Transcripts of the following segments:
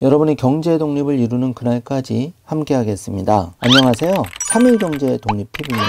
여러분이 경제 독립을 이루는 그날까지 함께 하겠습니다. 안녕하세요. 3일 경제 독립 TV입니다.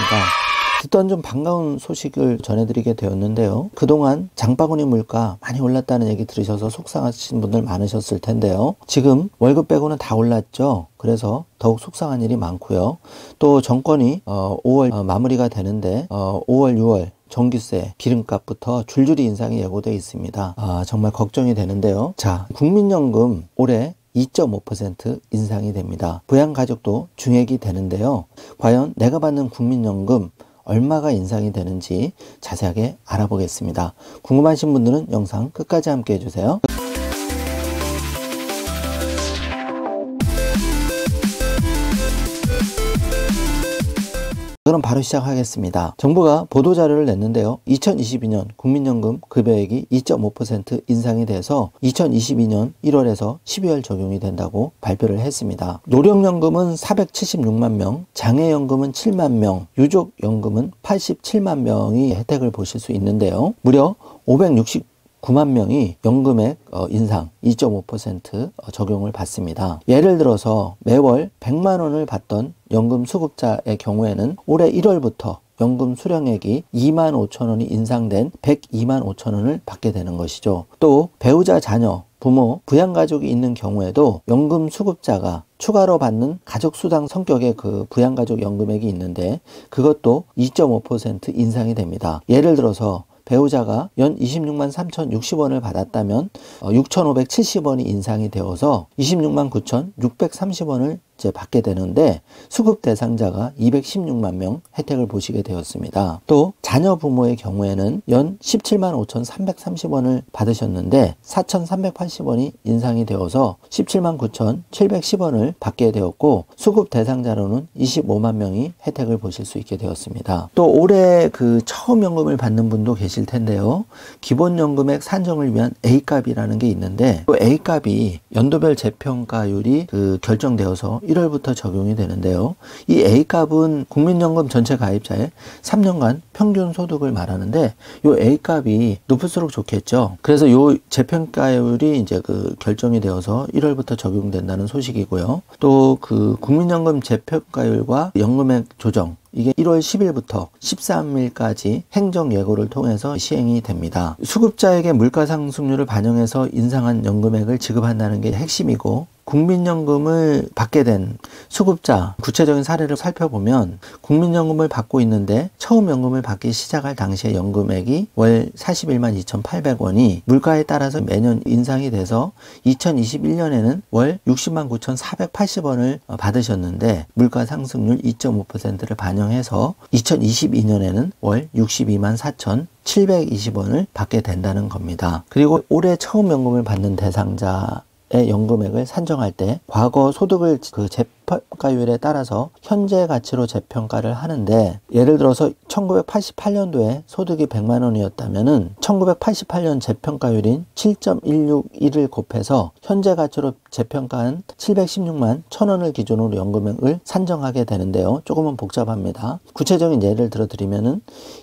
듣던 좀 반가운 소식을 전해드리게 되었는데요. 그동안 장바구니 물가 많이 올랐다는 얘기 들으셔서 속상하신 분들 많으셨을 텐데요. 지금 월급 빼고는 다 올랐죠. 그래서 더욱 속상한 일이 많고요. 또 정권이 5월 마무리가 되는데 5월, 6월 전기세, 기름값부터 줄줄이 인상이 예고되어 있습니다. 정말 걱정이 되는데요. 자, 국민연금 올해 2.5% 인상이 됩니다. 부양가족도 중액이 되는데요. 과연 내가 받는 국민연금 얼마가 인상이 되는지 자세하게 알아보겠습니다. 궁금하신 분들은 영상 끝까지 함께 해주세요. 그럼 바로 시작하겠습니다. 정부가 보도자료를 냈는데요. 2022년 국민연금 급여액이 2.5% 인상이 돼서 2022년 1월에서 12월 적용이 된다고 발표를 했습니다. 노령연금은 476만 명, 장애연금은 7만 명, 유족연금은 87만 명이 혜택을 보실 수 있는데요. 무려 569만 명이 연금액 인상 2.5% 적용을 받습니다. 예를 들어서 매월 100만 원을 받던 연금 수급자의 경우에는 올해 1월부터 연금 수령액이 2만 5천 원이 인상된 102만 5천 원을 받게 되는 것이죠. 또 배우자, 자녀, 부모, 부양가족이 있는 경우에도 연금 수급자가 추가로 받는 가족수당 성격의 그 부양가족 연금액이 있는데 그것도 2.5% 인상이 됩니다. 예를 들어서 배우자가 연 26만 3,060원을 받았다면 6,570원이 인상이 되어서 26만 9,630원을 이제 받게 되는데 수급 대상자가 216만 명 혜택을 보시게 되었습니다. 또 자녀 부모의 경우에는 연 17만 5,330원을 받으셨는데 4,380원이 인상이 되어서 17만 9,710원을 받게 되었고 수급 대상자로는 25만 명이 혜택을 보실 수 있게 되었습니다. 또 올해 그 처음 연금을 받는 분도 계실 텐데요. 기본연금액 산정을 위한 A값이라는 게 있는데 그 A값이 연도별 재평가율이 그 결정되어서 1월부터 적용이 되는데요. 이 A값은 국민연금 전체 가입자의 3년간 평균 소득을 말하는데 이 A값이 높을수록 좋겠죠. 그래서 이 재평가율이 이제 그 결정이 되어서 1월부터 적용된다는 소식이고요. 또 그 국민연금 재평가율과 연금액 조정 이게 1월 10일부터 13일까지 행정예고를 통해서 시행이 됩니다. 수급자에게 물가상승률을 반영해서 인상한 연금액을 지급한다는 게 핵심이고 국민연금을 받게 된 수급자 구체적인 사례를 살펴보면 국민연금을 받고 있는데 처음 연금을 받기 시작할 당시의 연금액이 월 41만 2,800원이 물가에 따라서 매년 인상이 돼서 2021년에는 월 60만 9,480원을 받으셨는데 물가 상승률 2.5%를 반영해서 2022년에는 월 62만 4,720원을 받게 된다는 겁니다. 그리고 올해 처음 연금을 받는 대상자 의 연금액을 산정할 때 과거 소득을 그 재평가율에 따라서 현재 가치로 재평가를 하는데 예를 들어서 1988년도에 소득이 100만 원이었다면은 1988년 재평가율인 7.161을 곱해서 현재 가치로 재평가한 716만 1,000원을 기준으로 연금액을 산정하게 되는데요. 조금은 복잡합니다. 구체적인 예를 들어 드리면은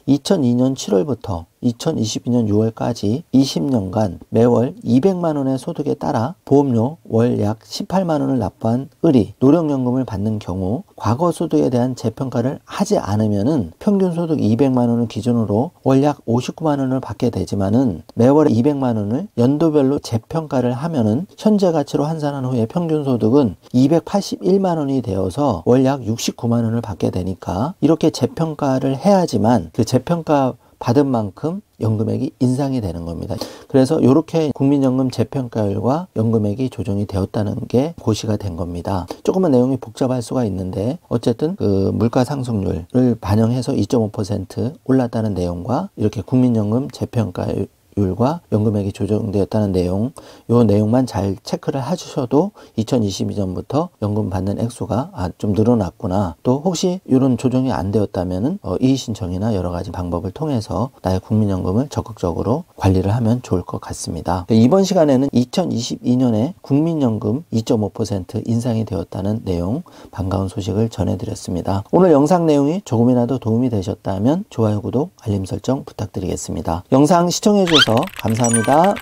2002년 7월부터 2022년 6월까지 20년간 매월 200만 원의 소득에 따라 보험료 월 약 18만 원을 납부한 을이 노령연금을 받는 경우 과거 소득에 대한 재평가를 하지 않으면은 평균 소득 200만 원을 기준으로 월 약 59만 원을 받게 되지만은 매월 200만 원을 연도별로 재평가를 하면은 현재 가치로 환산한 후에 평균 소득은 281만 원이 되어서 월 약 69만 원을 받게 되니까 이렇게 재평가를 해야지만 그 재평가 받은 만큼 연금액이 인상이 되는 겁니다. 그래서 이렇게 국민연금 재평가율과 연금액이 조정이 되었다는 게 고시가 된 겁니다. 조금은 내용이 복잡할 수가 있는데 어쨌든 그 물가 상승률을 반영해서 2.5% 올랐다는 내용과 이렇게 국민연금 재평가율 율과 연금액이 조정되었다는 내용, 요 내용만 잘 체크를 해주셔도 2022년부터 연금 받는 액수가 좀 늘어났구나. 또 혹시 이런 조정이 안 되었다면은 이의신청이나 여러 가지 방법을 통해서 나의 국민연금을 적극적으로 관리를 하면 좋을 것 같습니다. 이번 시간에는 2022년에 국민연금 2.5% 인상이 되었다는 내용, 반가운 소식을 전해드렸습니다. 오늘 영상 내용이 조금이라도 도움이 되셨다면 좋아요, 구독, 알림 설정 부탁드리겠습니다. 영상 시청해주셔서 감사합니다.